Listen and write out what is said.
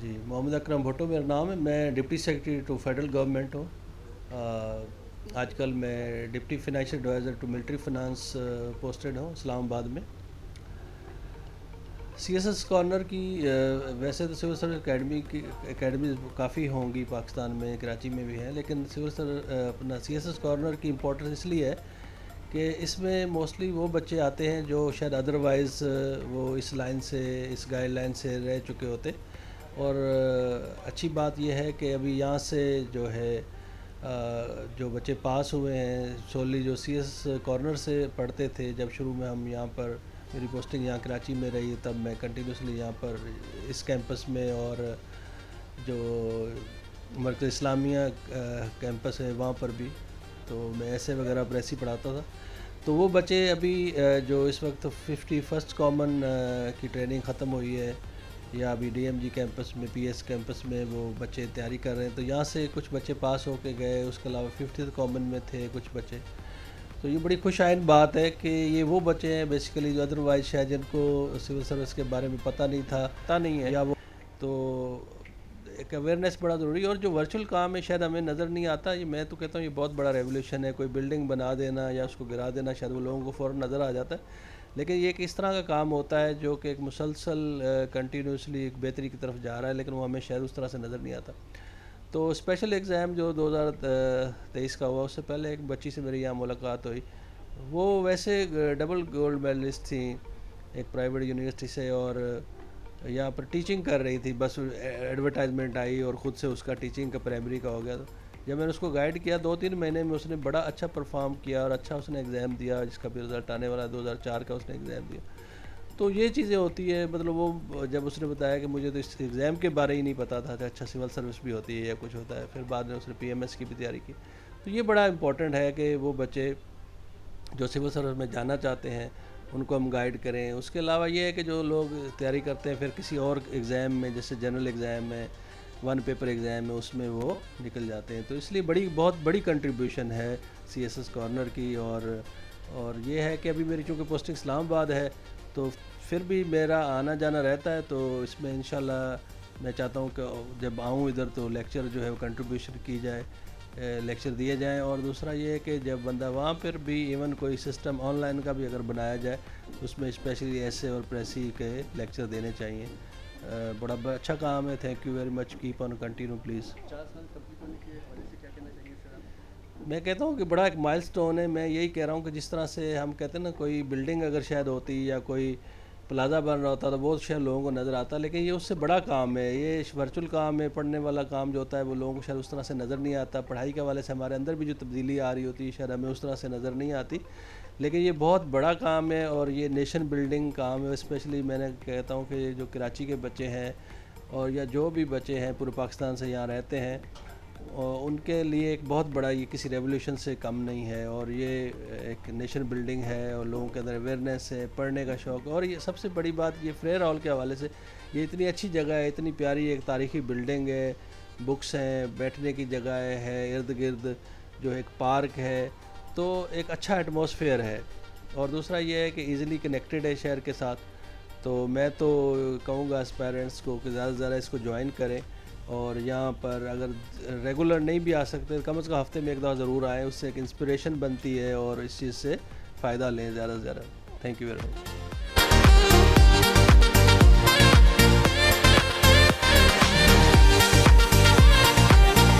جی محمد اکرم بھٹو میرا نام ہے. میں deputy secretary to federal government ہوں. آج کل میں deputy financial adviser to military finance posted ہوں اسلام آباد میں. سی ایس ایس کارنر کی ویسے تو سول سروس اکیڈمیز کافی ہوں گی پاکستان میں, کراچی میں بھی ہیں, لیکن اپنا سی ایس ایس کارنر کی امپورٹنس اس لیے ہے کہ اس میں موسٹلی وہ بچے آتے ہیں جو شاید ادروائز وہ اس لائن سے, اس گائیڈ لائن سے رہ چکے ہوتے. اور اچھی بات یہ ہے کہ ابھی یہاں سے جو ہے جو بچے پاس ہوئے ہیں سولی جو سی ایس کارنر سے پڑھتے تھے, جب شروع میں ہم یہاں پر, میری پوسٹنگ یہاں کراچی میں رہی, تب میں کنٹینیوسلی یہاں پر اس کیمپس میں اور جو مرکز اسلامیہ کیمپس ہے وہاں پر بھی, تو میں ایسے وغیرہ پریسی پڑھاتا تھا. تو وہ بچے ابھی جو اس وقت 51 کامن کی ٹریننگ ختم ہوئی ہے, یا ابھی ڈی ایم جی کیمپس میں, پی ایس کیمپس میں وہ بچے تیاری کر رہے ہیں, تو یہاں سے کچھ بچے پاس ہو کے گئے. اس کے علاوہ 50 کامن میں تھے کچھ بچے. تو یہ بڑی خوش آئند بات ہے کہ یہ وہ بچے ہیں بیسیکلی جو ادروائز شاید جن کو سول سروس کے بارے میں پتہ نہیں ہے, یا وہ تو ایک اویئرنیس بڑا ضروری ہے. اور جو ورچوئل کام ہے شاید ہمیں نظر نہیں آتا, یہ میں تو کہتا ہوں یہ بہت بڑا ریولیوشن ہے. کوئی بلڈنگ بنا دینا یا اس کو گرا دینا شاید وہ لوگوں کو فوراً نظر آ جاتا ہے, لیکن یہ ایک اس طرح کا کام ہوتا ہے جو کہ ایک مسلسل کنٹینیوسلی ایک بہتری کی طرف جا رہا ہے, لیکن وہ ہمیں شاید اس طرح سے نظر نہیں آتا. تو اسپیشل ایگزام جو 2023 کا ہوا, اس سے پہلے ایک بچی سے میری یہاں ملاقات ہوئی. وہ ویسے ڈبل گولڈ میڈلسٹ تھیں ایک پرائیویٹ یونیورسٹی سے, اور یہاں پر ٹیچنگ کر رہی تھی. بس ایڈورٹائزمنٹ آئی اور خود سے اس کا ٹیچنگ کا پرائمری کا ہو گیا. جب میں نے اس کو گائیڈ کیا 2-3 مہینے میں اس نے بڑا اچھا پرفارم کیا اور اچھا اس نے ایگزام دیا, جس کا بھی رزلٹ آنے والا 2004 کا اس نے ایگزام دیا. تو یہ چیزیں ہوتی ہے. مطلب وہ جب اس نے بتایا کہ مجھے تو اس ایگزام کے بارے ہی نہیں پتا تھا کہ اچھا سول سروس بھی ہوتی ہے یا کچھ ہوتا ہے, پھر بعد میں اس نے پی ایم ایس کی بھی تیاری کی. تو یہ بڑا امپورٹنٹ ہے کہ وہ بچے جو سول سروس میں جانا چاہتے ہیں ان کو ہم گائیڈ کریں. اس کے علاوہ یہ ہے کہ جو لوگ تیاری کرتے ہیں پھر کسی اور ایگزام میں, جیسے جنرل ایگزام میں, 1 پیپر ایگزام میں, اس میں وہ نکل جاتے ہیں. تو اس لیے بہت بڑی کنٹریبیوشن ہے سی ایس ایس کارنر کی. اور یہ ہے کہ ابھی میری چونکہ پوسٹنگ اسلام آباد ہے تو پھر بھی میرا آنا جانا رہتا ہے. تو اس میں انشاءاللہ میں چاہتا ہوں کہ جب آؤں ادھر تو لیکچر جو ہے وہ کنٹریبیوشن کی جائے, لیکچر دیے جائیں. اور دوسرا یہ ہے کہ جب بندہ وہاں پر بھی ایون کوئی سسٹم آن لائن کا بھی اگر بنایا جائے, اس میں اسپیشلی ایسے اور پریسی کے لیکچر دینے چاہیے. بڑا اچھا کام ہے. Thank you very much. Keep on continue please. 4 سال کمپلیٹ ہونے کے حوالے سے کیا کہنا چاہیے سر آپ؟ میں کہتا ہوں کہ بڑا ایک مائل سٹون ہے. میں یہی کہہ رہا ہوں کہ جس طرح سے ہم کہتے ہیں نا, کوئی بلڈنگ اگر شاید ہوتی یا کوئی پلازا بن رہا ہوتا تو وہ شاید لوگوں کو نظر آتا, لیکن یہ اس سے بڑا کام ہے. یہ ورچوئل کام ہے, پڑھنے والا کام جو ہوتا ہے وہ لوگوں کو شاید اس طرح سے نظر نہیں آتا. پڑھائی کے حوالے سے ہمارے اندر بھی جو تبدیلی آ رہی ہوتی ہے شاید ہمیں اس طرح سے نظر نہیں آتی, لیکن یہ بہت بڑا کام ہے اور یہ نیشن بلڈنگ کام ہے. اسپیشلی میں نے کہتا ہوں کہ جو کراچی کے بچے ہیں اور یا جو بھی بچے ہیں پورے پاکستان سے یہاں رہتے ہیں, ان کے لیے ایک بہت بڑا, یہ کسی ریولیوشن سے کم نہیں ہے. اور یہ ایک نیشن بلڈنگ ہے اور لوگوں کے اندر اویئرنیس ہے, پڑھنے کا شوق. اور یہ سب سے بڑی بات یہ فریئر ہال کے حوالے سے, یہ اتنی اچھی جگہ ہے, اتنی پیاری ایک تاریخی بلڈنگ ہے, بکس ہیں, بیٹھنے کی جگہ ہے, ارد گرد جو ایک پارک ہے, تو ایک اچھا ایٹماسفیئر ہے. اور دوسرا یہ ہے کہ ایزیلی کنیکٹڈ ہے شہر کے ساتھ. تو میں تو کہوں گا اس پیرنٹس کو کہ زیادہ سے زیادہ اس کو جوائن کریں, اور یہاں پر اگر ریگولر نہیں بھی آ سکتے کم از کم ہفتے میں ایک دفعہ ضرور آئیں. اس سے ایک انسپریشن بنتی ہے اور اس چیز سے فائدہ لیں زیادہ سے زیادہ. Thank you very much.